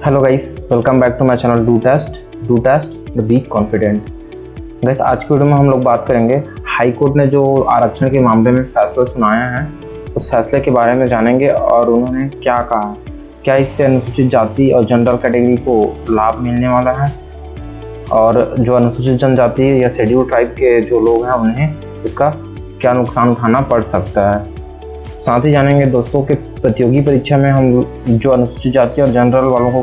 Hello guys, welcome back to my channel do test the be confident. Guys, आज की video में हम लोग बात करेंगे हाई कोर्ट ने जो आरक्षण के मामले में फैसला सुनाया है उस फैसले के बारे में जानेंगे और उन्होंने क्या कहा। क्या इससे अनुसूचित जाति और जनरल कैटेगरी को लाभ मिलने वाला है और जो अनुसूचित जनजाति या शेड्यूल ट्राइब के जो लोग हैं उन्हें इसका क्या नुकसान उठाना पड़ सकता है। साथ ही जानेंगे दोस्तों कि प्रतियोगी परीक्षा में हम जो अनुसूचित जाति और जनरल वालों को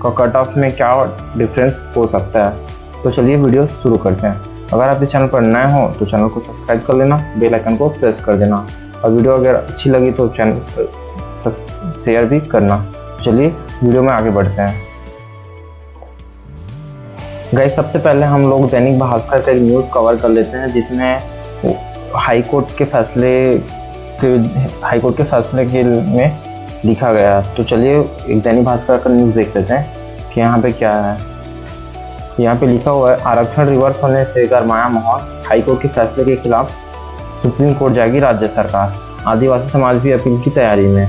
का कट ऑफ में क्या डिफरेंस हो सकता है। तो चलिए वीडियो शुरू करते हैं। अगर आप इस चैनल पर नए हो तो चैनल को सब्सक्राइब कर लेना, बेल आइकन को प्रेस कर देना और वीडियो अगर अच्छी लगी तो चैनल शेयर भी करना। चलिए वीडियो में आगे बढ़ते हैं। गाइस, सबसे पहले हम लोग दैनिक भास्कर का एक न्यूज़ कवर कर लेते हैं जिसमें हाई कोर्ट के फैसले के में लिखा गया। तो चलिए एक दैनिक भास्कर का न्यूज़ देख लेते हैं कि यहाँ पे क्या है। यहाँ पे लिखा हुआ है, आरक्षण रिवर्स होने से गरमाया माहौल, हाई कोर्ट के फैसले के खिलाफ सुप्रीम कोर्ट जाएगी राज्य सरकार, आदिवासी समाज भी अपील की तैयारी में।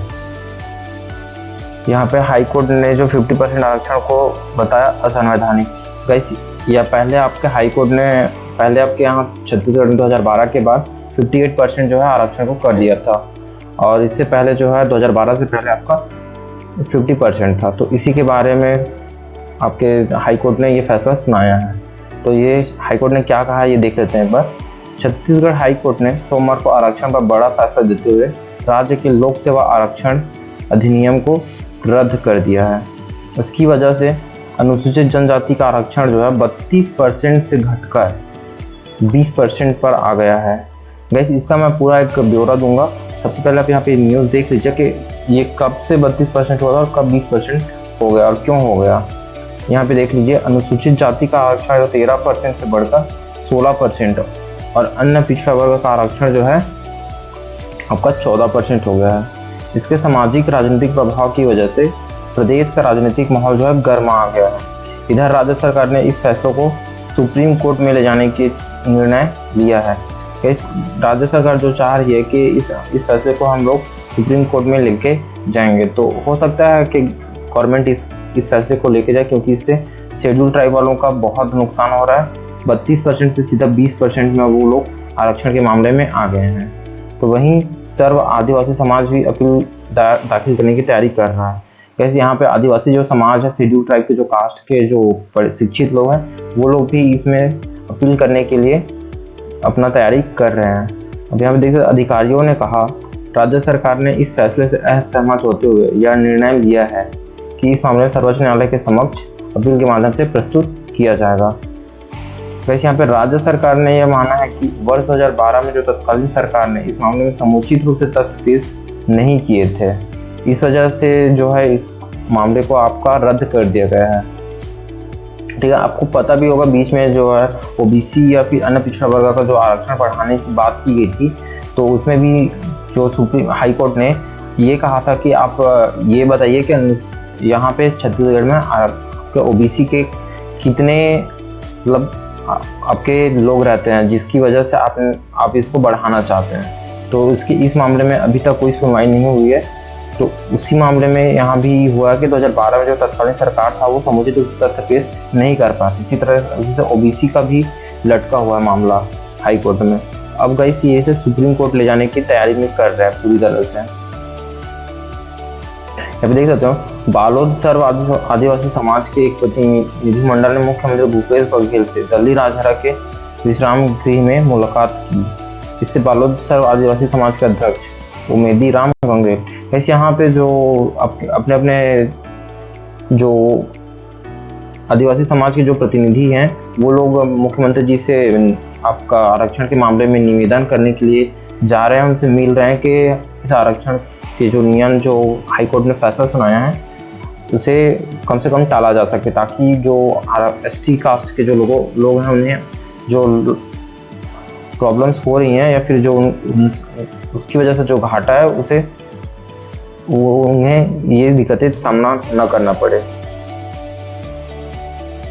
यहाँ पे हाई कोर्ट ने जो 50% आरक्षण को बताया असंवैधानिक। गाइस, या पहले आपके यहाँ छत्तीसगढ़ में 2012 के बाद 58% जो है आरक्षण को कर दिया था और इससे पहले जो है 2012 से पहले आपका 50% था। तो इसी के बारे में आपके हाई कोर्ट ने ये फैसला सुनाया है। तो ये हाई कोर्ट ने क्या कहा है ये देख लेते हैं एक बार। छत्तीसगढ़ हाई कोर्ट ने सोमवार को आरक्षण पर बड़ा फैसला देते हुए राज्य के लोक सेवा आरक्षण अधिनियम को रद्द कर दिया है। इसकी वजह से अनुसूचित जनजाति का आरक्षण जो है 32% से घटकर 20% पर आ गया है। वैसे इसका मैं पूरा एक ब्यौरा दूंगा। सबसे पहले आप यहाँ पे न्यूज़ देख लीजिए कि ये कब से 32% हुआ था और कब 20% हो गया और क्यों हो गया। यहाँ पे देख लीजिए, अनुसूचित जाति का आरक्षण 13% से बढ़कर 16% और अन्य पिछड़ा वर्ग का आरक्षण जो है आपका 14% हो गया है। इसके सामाजिक राजनीतिक प्रभाव की वजह से प्रदेश का राजनीतिक माहौल जो है गर्मा आ गया है। इधर राज्य सरकार ने इस फैसले को सुप्रीम कोर्ट में ले जाने की निर्णय लिया है। इस राज्य सरकार जो चाह रही है कि इस फैसले को हम लोग सुप्रीम कोर्ट में लेके जाएंगे। तो हो सकता है कि गवर्नमेंट इस फैसले को लेके जाए, क्योंकि इससे शेड्यूल ट्राइब वालों का बहुत नुकसान हो रहा है। 32% से सीधा 20% में वो लोग आरक्षण के मामले में आ गए हैं। तो वहीं सर्व आदिवासी समाज भी अपील दाखिल करने की तैयारी कर रहा है। कैसे यहाँ पे आदिवासी जो समाज है, शेड्यूल ट्राइब के जो कास्ट के जो शिक्षित लोग हैं, वो लोग भी इसमें अपील करने के लिए अपना तैयारी कर रहे हैं। अब यहाँ पे देख सकते अधिकारियों ने कहा, राज्य सरकार ने इस फैसले से असहमत होते हुए यह निर्णय लिया है कि इस मामले में सर्वोच्च न्यायालय के समक्ष अपील के माध्यम से प्रस्तुत किया जाएगा। वैसे यहाँ पे राज्य सरकार ने यह माना है कि वर्ष 2012 में जो तत्कालीन सरकार ने इस मामले में समुचित रूप से तथ्य पेश नहीं किए थे, इस वजह से जो है इस मामले को आपका रद्द कर दिया गया है। ठीक है, आपको पता भी होगा बीच में जो है ओबीसी या फिर अन्य पिछड़ा वर्ग का जो आरक्षण बढ़ाने की बात की गई थी, तो उसमें भी जो सुप्रीम हाई कोर्ट ने ये कहा था कि आप ये बताइए कि यहाँ पे छत्तीसगढ़ में आपके ओबीसी के कितने मतलब आपके लोग रहते हैं जिसकी वजह से आप इसको बढ़ाना चाहते हैं। तो इस मामले में अभी तक कोई सुनवाई नहीं हुई है। तो उसी मामले में यहाँ भी हुआ कि 2012 में जो तत्कालीन सरकार था वो समुचित रूप से तथ्य पेश नहीं कर पाती। इसी तरह से ओबीसी का भी लटका हुआ मामला हाई कोर्ट में। अब गाइस ये इसे सुप्रीम कोर्ट ले जाने की तैयारी में कर रहा है पूरी तरह से। यहाँ पे देख सकते हो, बालोद सर्व आदिवासी समाज के एक प्रतिनिधिमंडल ने मुख्यमंत्री भूपेश बघेल से दिल्ली राजहरा के विश्राम गृह में मुलाकात की। इससे बालोद सर्व आदिवासी समाज के अध्यक्ष उमेदी राम गंगरेल, ऐसे यहाँ पे जो अपने जो आदिवासी समाज के जो प्रतिनिधि हैं वो लोग मुख्यमंत्री जी से आपका आरक्षण के मामले में निवेदन करने के लिए जा रहे हैं, उनसे मिल रहे हैं कि इस आरक्षण के जो नियम जो हाई कोर्ट ने फैसला सुनाया है उसे कम से कम टाला जा सके, ताकि जो एसटी कास्ट के जो लोग हैं उन्हें जो प्रॉब्लम्स हो रही हैं या फिर जो उसकी वजह से जो घाटा है उन्हें ये दिक्कतें सामना न करना पड़े।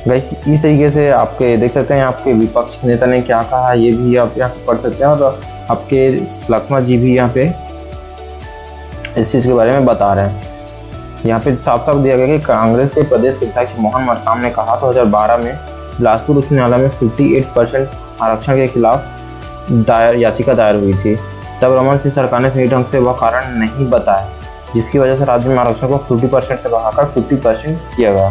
गाइस, इस तरीके से आपके देख सकते हैं आपके विपक्ष नेता ने क्या कहा, ये भी आप यहाँ पढ़ सकते हैं और आपके लक्ष्मण जी भी यहाँ पे इस चीज़ के बारे में बता रहे हैं। यहाँ पे साफ साफ दिया गया कि कांग्रेस के प्रदेश अध्यक्ष मोहन मरकाम ने कहा 2012 में बिलासपुर उच्च न्यायालय में 58% आरक्षण के खिलाफ याचिका दायर हुई थी। तब रमन सिंह सरकार ने सही ढंग से वह कारण नहीं बताया, जिसकी वजह से राज्य में आरक्षण को 40% से बढ़ाकर 50% किया गया।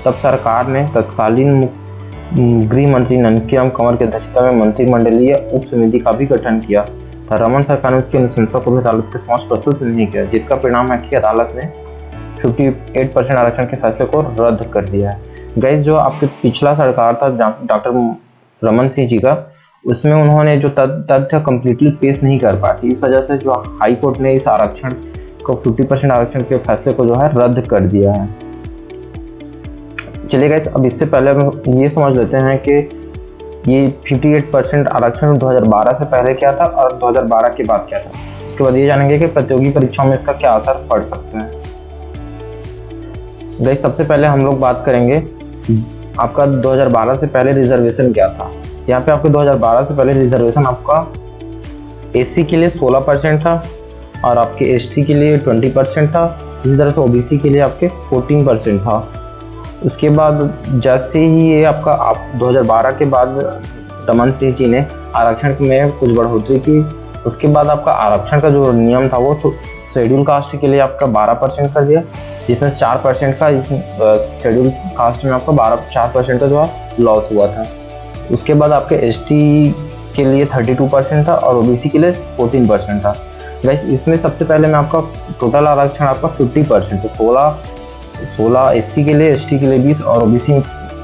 तब सरकार ने तत्कालीन गृह मंत्री ननकीराम कंवर की अध्यक्षता में मंत्रिमंडलीय उप समिति का भी गठन किया था। रमन सरकार ने उसकी अनुशंसा को भी अदालत के समक्ष प्रस्तुत नहीं किया, जिसका परिणाम है कि अदालत ने 58% आरक्षण के फैसले को रद्द कर दिया है। गाइस, जो आपके पिछला सरकार था डॉक्टर रमन सिंह जी का, उसमें उन्होंने जो तथ्य कंप्लीटली पेश नहीं कर पाए थे, इस वजह से जो हाई कोर्ट ने इस आरक्षण को 50% आरक्षण के फैसले को जो है रद्द कर दिया है। चलिए गाइस, अब इससे पहले हम ये समझ लेते हैं कि ये 58% आरक्षण 2012 से पहले क्या था और 2012 के बाद क्या था। इसके बाद ये जानेंगे कि प्रतियोगी परीक्षाओं में इसका क्या असर पड़ सकता है। गाइस, सबसे पहले हम लोग बात करेंगे आपका 2012 से पहले रिजर्वेशन क्या था। यहाँ पे आपके 2012 से पहले रिजर्वेशन आपका एससी के लिए 16% था और आपके एसटी के लिए 20% था। इसी तरह से ओबीसी के लिए आपके 14% था। उसके बाद जैसे ही ये आपका 2012 के बाद रमन सिंह जी ने आरक्षण में कुछ बढ़ोतरी की, उसके बाद आपका आरक्षण का जो नियम था वो शेड्यूल कास्ट के लिए आपका 12% कर दिया, जिसमें 4% का शेड्यूल कास्ट में आपका 4% का जो है लॉस हुआ था। उसके बाद आपके एसटी के लिए 32% था और ओबीसी के लिए 14% था। गाइस, इसमें सबसे पहले मैं आपका टोटल आरक्षण आपका 50% तो 16 एससी के लिए, एसटी के लिए 20 और ओबीसी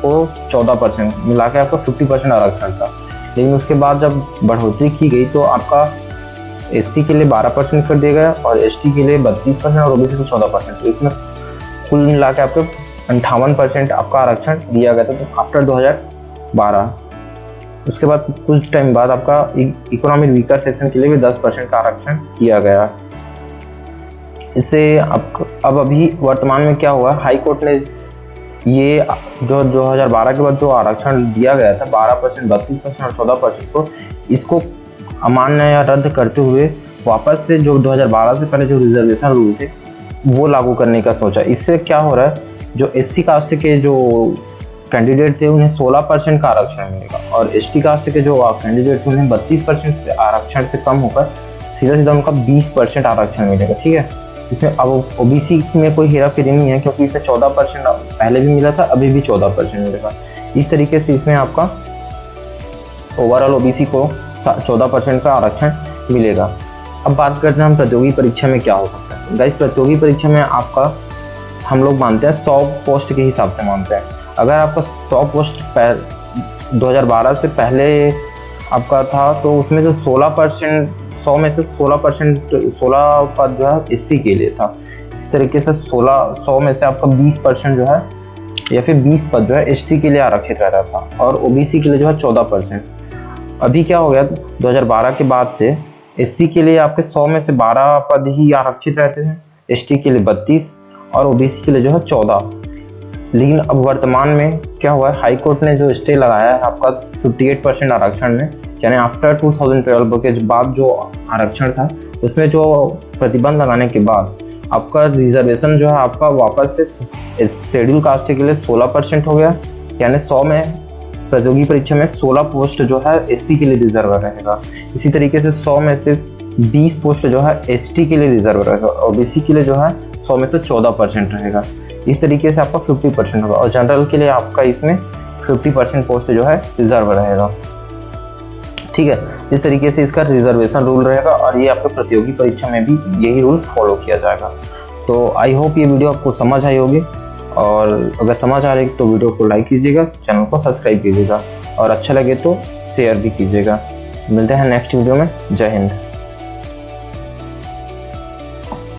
को 14% मिला के आपका 50% आरक्षण था। लेकिन उसके बाद जब बढ़ोतरी की गई तो आपका एससी के लिए 12% कर दिया गया और एसटी के लिए 32% और ओबीसी को 14%। तो इसमें कुल मिला के आपको 58% आपका आरक्षण दिया गया था तो आफ्टर 2012। उसके बाद कुछ टाइम बाद आपका इकोनॉमिक वीकर सेक्शन के लिए भी 10% का आरक्षण किया गया। इससे अब अभी वर्तमान में क्या हुआ, हाई कोर्ट ने ये जो 2012 के बाद जो आरक्षण दिया गया था 12%, 32% और 14% को, इसको अमान्य या रद्द करते हुए वापस से जो 2012 से पहले जो रिजर्वेशन रूल थे वो लागू करने का सोचा। इससे क्या हो रहा है, जो एससी कास्ट के जो कैंडिडेट थे उन्हें 16% का आरक्षण मिलेगा और एसटी कास्ट के जो कैंडिडेट थे उन्हें 32% से आरक्षण से कम होकर सीधा उनका 20% आरक्षण मिलेगा। ठीक है, इसमें अब ओबीसी में कोई हेरा फेरी नहीं है क्योंकि इसमें 14% पहले भी मिला था, अभी भी 14% मिलेगा। इस तरीके से इसमें आपका ओवरऑल ओबीसी को 14% का आरक्षण मिलेगा। अब बात करते हैं हम प्रतियोगी परीक्षा में क्या हो सकता है। गाइस, प्रतियोगी परीक्षा में आपका हम लोग मानते हैं 100 पोस्ट के हिसाब से मानते हैं। अगर आपका 100 पोस्ट 2012 से पहले आपका था तो उसमें से 16%, 100 में से 16 पद जो है एससी के लिए था। इसी तरीके से 100 में से आपका 20% जो है या फिर 20 पद जो है एसटी के लिए आरक्षित रह रहा था और ओबीसी के लिए जो है 14%। अभी क्या हो गया, 2012 के बाद से एससी के लिए आपके 100 में से 12 पद ही आरक्षित रहते हैं, एसटी के लिए 32 और ओबीसी के लिए जो है 14। लेकिन अब वर्तमान में क्या हुआ है, हाई कोर्ट ने जो स्टे लगाया है आपका 58% आरक्षण में, यानी आफ्टर 2012 के बाद जो आरक्षण था उसमें जो प्रतिबंध लगाने के बाद आपका रिजर्वेशन जो है आपका वापस से शेड्यूल कास्ट के लिए 16% हो गया, यानी 100 में प्रतियोगी परीक्षा में 16 पोस्ट जो है एससी के लिए रिजर्व रहेगा। इसी तरीके से 100 में से 20 पोस्ट जो है एसटी के लिए रिजर्व रहेगा और ओबीसी के लिए जो है 100 में से 14% रहेगा। इस तरीके से आपका 50% होगा और जनरल के लिए आपका इसमें 50% पोस्ट जो है रिजर्व रहेगा। ठीक है, इस तरीके से इसका रिजर्वेशन रूल रहेगा और ये आपके प्रतियोगी परीक्षा में भी यही रूल फॉलो किया जाएगा। तो आई होप ये वीडियो आपको समझ आई होगी और अगर समझ आ रही तो वीडियो को लाइक कीजिएगा, चैनल को सब्सक्राइब कीजिएगा और अच्छा लगे तो शेयर भी कीजिएगा। मिलते हैं नेक्स्ट वीडियो में। जय हिंद।